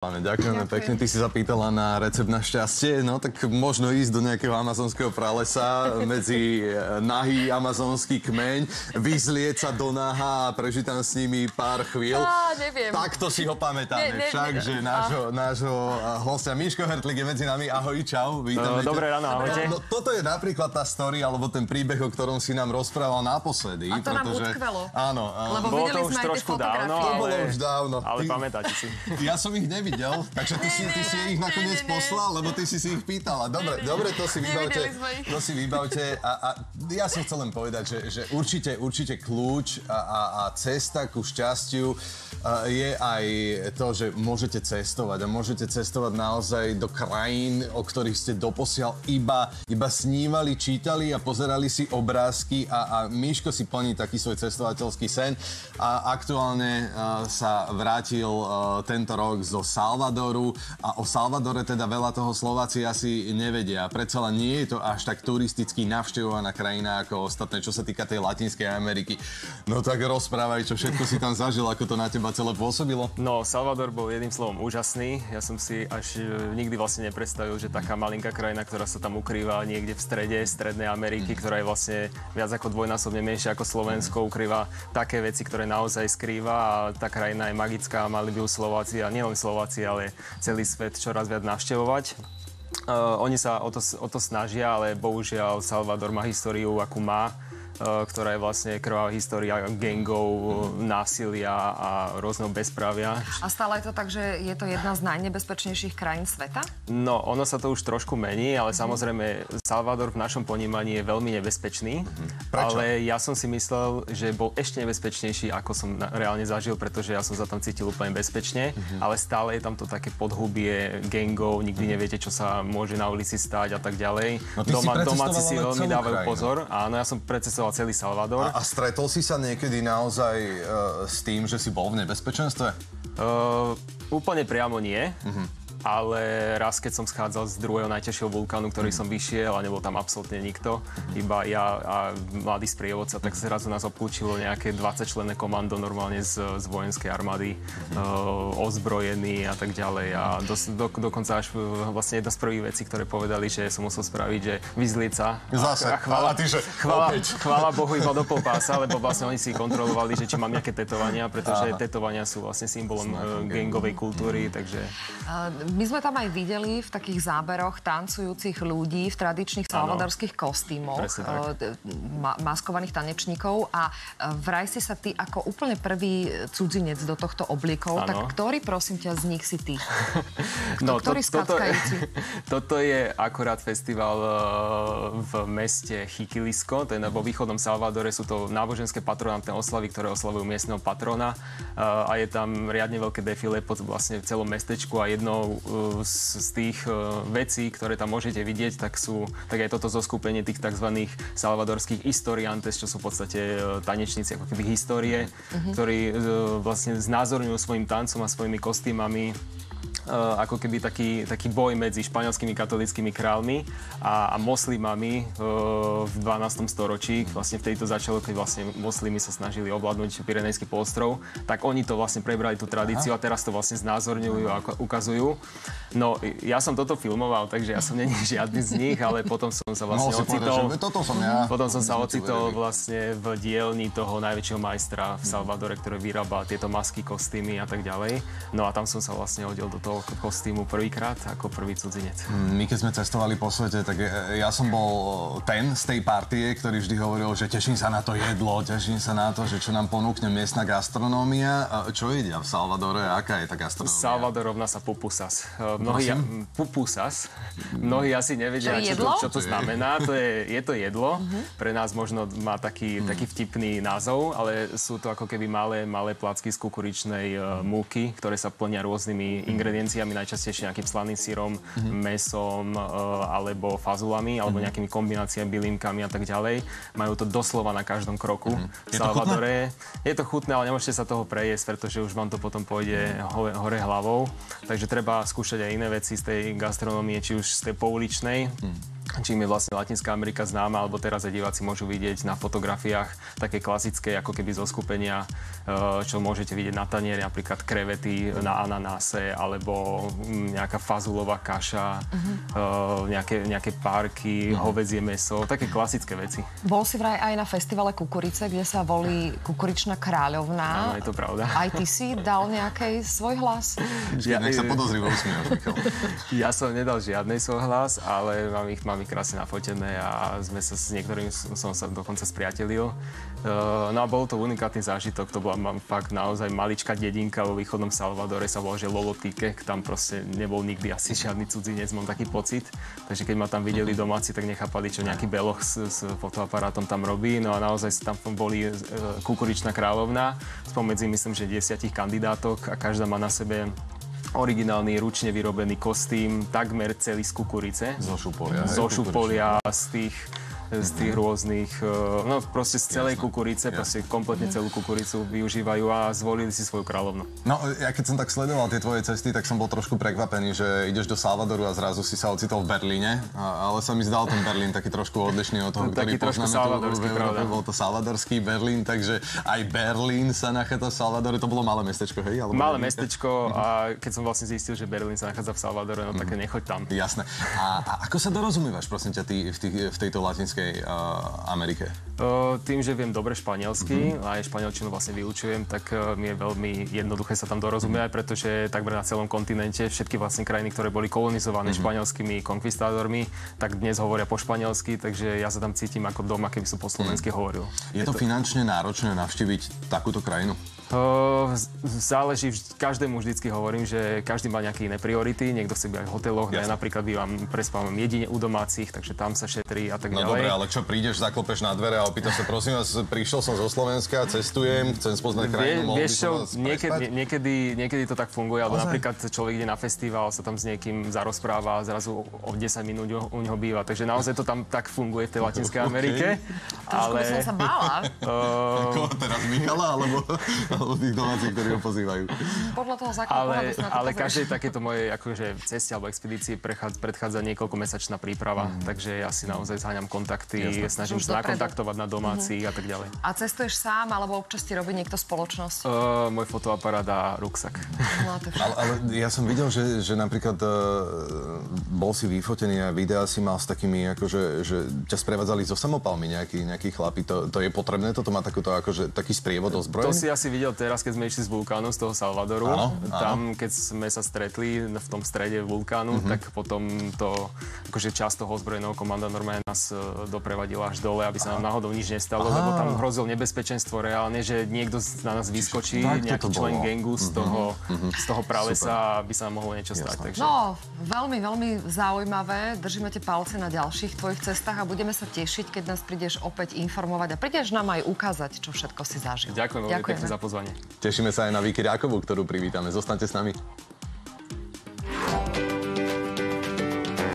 Pane, ďakujeme pekne. Ty si zapýtala na recept na šťastie. No tak možno ísť do nejakého amazonského pralesa medzi nahý amazonský kmeň, vyzlieť sa do naha a prežiť tam s nimi pár chvíľ. Neviem. Takto si ho pamätáme však, že nášho hostia Miško Hertlík je medzi nami. Ahoj, čau. Vítame Dobré ráno, ahojte. No, toto je napríklad tá story, alebo ten príbeh, o ktorom si nám rozprával naposledy. A to nám utkvelo. Áno. Lebo bolo videli to už sme aj tie trošku fotografie. dávno, To bolo už dávno. Ale pamätáte si. Ja som ich nevidel, takže ty si ich nakoniec poslal, lebo ty si ich pýtala. Dobre, to si vybavte. To si vybavte. A ja som chcel len povedať, že určite kľúč a cesta ku šťastiu je aj to, že môžete cestovať a môžete cestovať naozaj do krajín, o ktorých ste doposiaľ iba snívali, čítali a pozerali si obrázky a Miško si plní taký svoj cestovateľský sen a aktuálne sa vrátil tento rok zo Salvadoru a o Salvadore teda veľa toho Slováci asi nevedia. Predsa len nie je to až tak turisticky navštevovaná krajina ako ostatné, čo sa týka tej Latinskej Ameriky. No tak rozprávaj, čo všetko si tam zažil, ako to na teba celé pôsobilo. No, Salvador bol jedným slovom úžasný. Ja som si až nikdy vlastne nepredstavil, že taká malinká krajina, ktorá sa tam ukrýva niekde v strede Strednej Ameriky, ktorá je vlastne viac ako dvojnásobne menšia ako Slovensko, ukrýva také veci, ktoré naozaj skrýva a tá krajina je magická, mali by ju Slováci a nielen Slováci, ale celý svet čoraz viac navštevovať. Oni sa o to snažia, ale bohužiaľ Salvador má históriu, akú má, ktorá je vlastne krvavá história gangov, násilia a rôzneho bezprávia. A stále je to tak, že je to jedna z najnebezpečnejších krajín sveta? No, ono sa to už trošku mení, ale samozrejme Salvador v našom ponímaní je veľmi nebezpečný. Prečo? Ale ja som si myslel, že bol ešte nebezpečnejší, ako som reálne zažil, pretože ja som sa tam cítil úplne bezpečne, ale stále je tam to také podhubie gangov, nikdy neviete, čo sa môže na ulici stať a tak ďalej. No, domáci si veľmi dávajú krajinu. pozor. Áno, ja som precestoval celý Salvador. A stretol si sa niekedy naozaj s tým, že si bol v nebezpečenstve? Úplne priamo nie. Ale raz, keď som schádzal z druhého najťažšieho vulkánu, ktorý som vyšiel a nebol tam absolútne nikto, iba ja a mladý sprievodca, tak zrazu nás obklúčilo nejaké 20-členné komando normálne z vojenskej armády, ozbrojení a tak ďalej. A dokonca až vlastne jedna z prvých vecí, ktoré povedali, že som musel spraviť, že vyzlieť sa. Zase. Chvála Bohu iba do pol pása, lebo vlastne oni si kontrolovali, že či mám nejaké tetovania, pretože tetovania sú vlastne symbolom gangovej kultúry, takže... My sme tam aj videli v takých záberoch tancujúcich ľudí v tradičných salvadorských kostýmoch, maskovaných tanečníkov a vraj si sa ty ako úplne prvý cudzinec do tohto obliekol. Tak ktorý, prosím ťa, z nich si ty? Ktorý skackajúci? Toto je akorát festival v meste Chiquilisko, to je vo východnom Salvadore, sú to náboženské patronátne oslavy, ktoré oslavujú miestneho patrona a je tam riadne veľké defile po vlastne celom mestečku a jednou z tých vecí, ktoré tam môžete vidieť, tak je toto zoskupenie tých tzv. Salvadorských historiantes, čo sú v podstate tanečníci ako keby histórie, ktorí vlastne znázorňujú svojim tancom a svojimi kostýmami ako keby taký boj medzi španielskými katolíckymi kráľmi a moslimami v 12. storočí. Vlastne vtedy to začalo, keď vlastne moslimi sa snažili ovládnuť Pyrenejský polostrov, tak oni to vlastne prebrali tú tradíciu a teraz to vlastne znázorňujú a ukazujú. No, ja som toto filmoval, takže ja som není žiadny z nich, ale potom som sa vlastne ocitol vlastne v dielni toho najväčšieho majstra v Salvadore, ktorý vyrába tieto masky, kostýmy a tak ďalej. No a tam som sa vlastne hodil do toho kostýmu prvýkrát ako prvý cudzinec. My keď sme cestovali po svete, tak ja som bol ten z tej partie, ktorý vždy hovoril, že teším sa na to jedlo, teším sa na to, že čo nám ponúkne miestna gastronómia. Čo jedia v Salvadore? Aká je tá gastronómia? Salvador rovná sa pupusas. Pupusas. Mnohí asi nevedia, čo to znamená. Je to jedlo. Pre nás možno má taký vtipný názov, ale sú to ako keby malé placky z kukuričnej múky, ktoré sa plnia rôznymi ingredienciami, najčastejšie nejakým slaným syrom, mäsom alebo fazulami, alebo nejakými kombináciami, bylinkami a tak ďalej. Majú to doslova na každom kroku. V Salvadore je to chutné, ale nemôžete sa toho prejesť, pretože už vám to potom pôjde hore hlavou. Takže treba skúšať aj iné veci z tej gastronómie, či už z tej pouličnej, čím je vlastne Latinská Amerika známa, alebo teraz aj diváci môžu vidieť na fotografiách také klasické, ako keby zo skupenia, čo môžete vidieť na tanieri, napríklad krevety na ananáse, alebo nejaká fazulová kaša, nejaké párky, hovädzie mäso, také klasické veci. Bol si vraj aj na festivale kukurice, kde sa volí Kukuričná kráľovná. Áno, je to pravda. Aj ty si dal nejaký svoj hlas? Nech sa podozrivo usmievaš, Michal. Ja som nedal žiadnej svoj hlas, ale mám ich krásne nafotené a sme sa s niektorými som sa dokonca spriatelil. No a bol to unikátny zážitok. To bola fakt naozaj maličká dedinka vo východnom Salvadore, sa volá, že Lolotíke. Tam proste nebol nikdy asi žiadny cudzinec, mám taký pocit. Takže keď ma tam videli domáci, tak nechápali, čo nejaký beloch s fotoaparátom tam robí. No a naozaj tam boli Kukuričná kráľovná spomedzi, myslím, že 10 kandidátok a každá má na sebe originálny, ručne vyrobený kostým, takmer celý z kukurice. Zo šupolia. Zo šupolia, z tých rôznych, no proste z celej kukurice, proste kompletne celú kukuricu využívajú a zvolili si svoju kráľovnu. No, ja keď som tak sledoval tie tvoje cesty, tak som bol trošku prekvapený, že ideš do Salvadoru a zrazu si sa ocitol v Berlíne, ale sa mi zdal ten Berlín taký trošku odlišný od toho, ktorý poznáme tu v Európe. Bol to salvadorský Berlín, takže aj Berlín sa nachádza v Salvadore. To bolo malé mestečko, hej? Malé mestečko a keď som vlastne zistil, že Berlín sa nachádza v Salvadore, no tak nechoď tam. Jasné. A ako sa dorozumievaš, prosím ťa, ty v tejto latinskej Amerike? Tým, že viem dobre španielsky a aj španielčinu vlastne vyučujem, tak mi je veľmi jednoduché sa tam dorozumieť, pretože takmer na celom kontinente všetky vlastne krajiny, ktoré boli kolonizované španielskými konkvistádormi, tak dnes hovoria po španielsky, takže ja sa tam cítim ako doma, keby som po slovensky hovoril. Je to finančne náročné navštíviť takúto krajinu? Záleží, každému vždycky hovorím, že každý má nejaké iné priority, niekto chce byť aj v hoteloch, ja napríklad prespávam jedine u domácich, takže tam sa šetrí a tak ďalej. No dobre, ale čo prídeš, zaklopeš na dvere a opýtaš sa, prosím vás, prišiel som zo Slovenska, cestujem, chcem spoznať krajinu, mohol by som vás prespať? Niekedy to tak funguje, alebo napríklad človek ide na festival, sa tam s niekým zarozpráva a zrazu o 10 minút u neho býva, takže naozaj to tam tak funguje v tej Latinskej Amerike. Trošku by som sa bála. Ako teraz Michala, alebo tých domácich, ktorí ho pozývajú. Podľa toho zákona ale každej takéto mojej akože ceste alebo expedícii predchádza niekoľkomesačná príprava, takže ja si naozaj zháňam kontakty, snažím sa nakontaktovať na domácich a tak ďalej. A cestuješ sám, alebo občas ti robí niekto spoločnosť? Môj fotoaparát a ruksak. No, ale ja som videl, že napríklad bol si vyfotený a videá si mal s takými, akože, že ťa sprevádzali so samopalmi nejakí chlapi. To je potrebné? Toto má taký sprievod ozbrojený? To si asi videl teraz, keď sme išli z vulkánu, z toho Salvadoru. Áno. Tam, keď sme sa stretli v tom strede vulkánu, tak potom to, akože časť toho ozbrojeného komanda normálne nás doprevadila až dole, aby sa nám náhodou nič nestalo, lebo tam hrozil nebezpečenstvo reálne, že niekto na nás vyskočí, nejaký člen gangu z toho pralesa, aby sa nám mohlo niečo stať. Takže... No, veľmi, veľmi zaujímavé. Držíme ti palce na ďalších tvojich cestách a budeme sa tešiť, keď nás prídeš opäť informovať a prídeš nám aj ukázať, čo všetko si zažil. Ďakujem veľmi pekne za pozvanie. Tešíme sa aj na Viki Rákovú, ktorú privítame. Zostaňte s nami.